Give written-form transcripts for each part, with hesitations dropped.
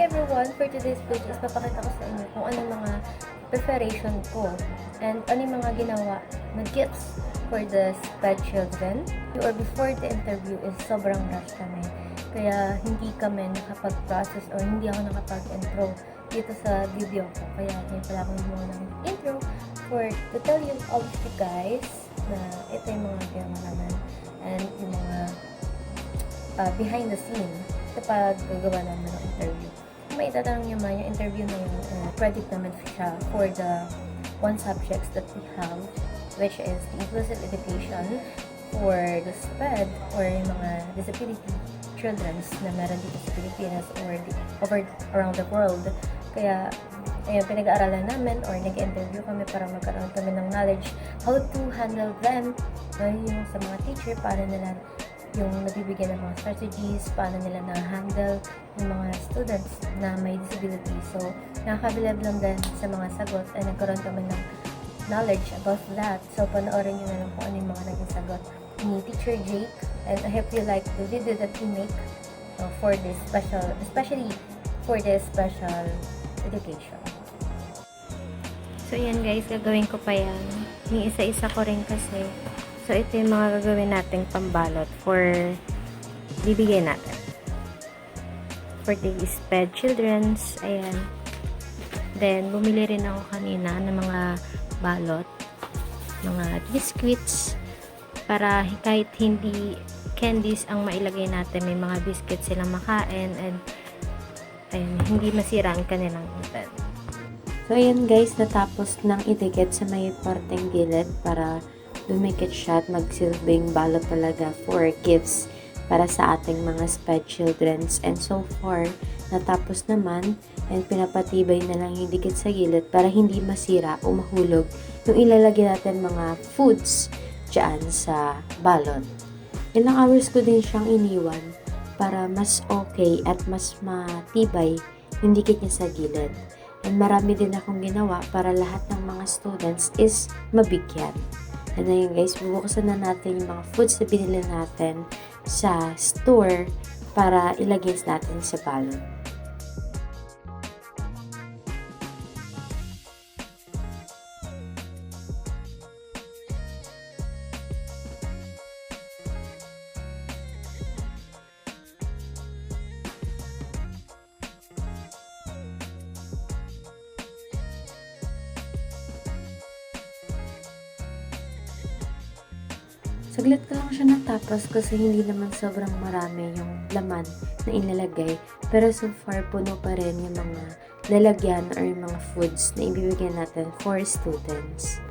everyone! For today's video is papakita ko sa inyo kung ano mga preparation ko and ano yung mga ginawa na gifts for the SPED children. Or before the interview is sobrang rush kami. Kaya hindi kami nakapag-process or hindi ako nakapag-intro dito sa video ko. Kaya ngayon pala ako gumawa ng intro to tell you all of you guys na ito yung mga ginawa namin and yung mga behind the scene kapag gagawa namin ng interview. Kung may itatanong nyo man, yung interview na yun, credit naman siya for the one subjects that we have, which is the inclusive education for the SPED or yung mga disability children na meron dito sa Pilipinas or over around the world. Kaya, ayun, pinag-aaralan namin or nag-interview kami para magkaroon kami ng knowledge how to handle them, yung sa mga teacher, paano nila yung nabibigyan ng mga strategies, paano nila na-handle yung mga students na may disability. So, nakakabilab lang din sa mga sagot ay nagkaroon kami ng knowledge about that. So, panoorin nyo na lang kung ano yung mga naging sagot ni Teacher Jake. And I hope you like the video that we make for this special, especially for this special education. So, yan guys, gagawin ko pa yan. Yung isa-isa ko rin kasi. So, ito yung mga gagawin nating pambalot for bibigay natin. For the SPED children's, ayan. Then, bumili rin ako kanina ng mga balot, mga biscuits, para kahit hindi candies ang mailagay natin, may mga biscuits silang makain and ayun, hindi masira ang kanilang ngipin. So, ayan guys, natapos nang idikit sa may parteng gilid para dumikit siya at magsilbing balot talaga for gifts para sa ating mga SPED childrens. And so far, natapos naman and pinapatibay na lang yung dikit sa gilid para hindi masira o mahulog yung ilalagay natin mga foods dyan sa balot. Ilang hours ko din siyang iniwan para mas okay at mas matibay yung dikit niya sa gilid. And marami din akong ginawa para lahat ng mga students is mabigyan. And then guys, bubuksan na natin yung mga foods na binili natin sa store para ilagay natin sa balot. Saglit ko lang siya natapos kasi hindi naman sobrang marami yung laman na inalagay. Pero so far, puno pa rin yung mga lalagyan or yung mga foods na ibibigay natin for students.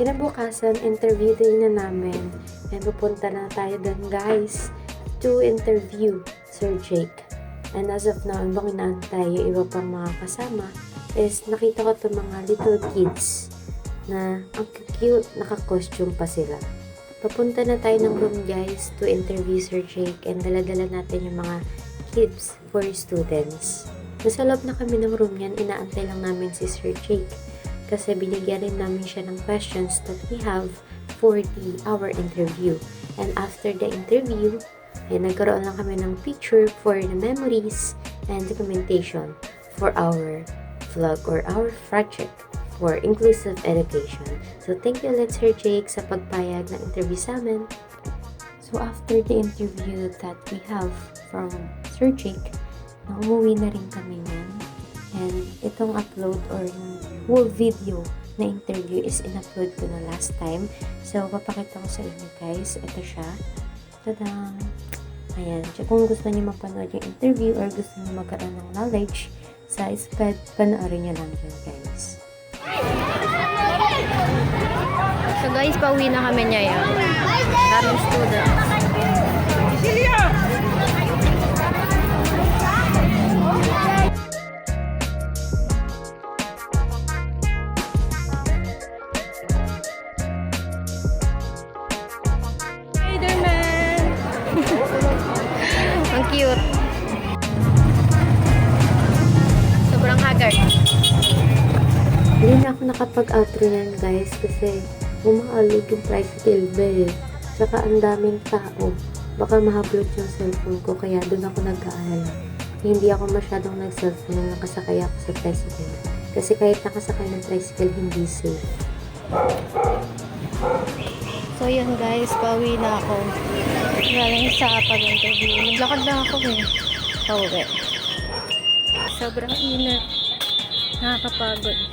Kinabukasan, interview din na namin. And pupunta na tayo doon guys to interview Sir Jake. And as of now, habang inaantay yung iba pang mga kasama, is nakita ko itong mga little kids na ang cute, naka-costume pa sila. Papunta na tayo ng room guys to interview Sir Jake and dala-dala natin yung mga gifts for students. Nasa loob na kami ng room yan, inaantay lang namin si Sir Jake kasi binigyan rin namin siya ng questions that we have for our interview. And after the interview, ay nagkaroon lang kami ng picture for the memories and documentation for our vlog or our project for inclusive education. So, thank you ulit Sir Jake sa pagpayag ng interview sa amin. So, after the interview that we have from Sir Jake, umuwi na rin kami yan. And itong upload or yung whole video na interview is in-upload ko na last time. So, papakita ko sa inyo guys. Ito siya. Tadang! Ayan. So, kung gusto niyo mapanood yung interview or gusto niyo magkaroon ng knowledge sa SPED, panoorin niyo lang yun guys. So guys, pauwi na kami niya yan. Daming students. Spider-Man! Ang cute. Sobrang haggard. Hindi na ako nakapag-outro yan guys kasi umaalog yung tricycle ba eh. Tsaka ang daming tao. Baka mahablot yung cellphone ko kaya doon ako nag-aalala. hindi ako masyadong nag-selfie nung nakasakay ako sa tricycle. Kasi kahit nakasakay ng tricycle, hindi safe. So yun guys, pauwi na ako. Galing sa pag-interview. Naglakad lang ako pauwi. Sobrang init. Nakakapagod.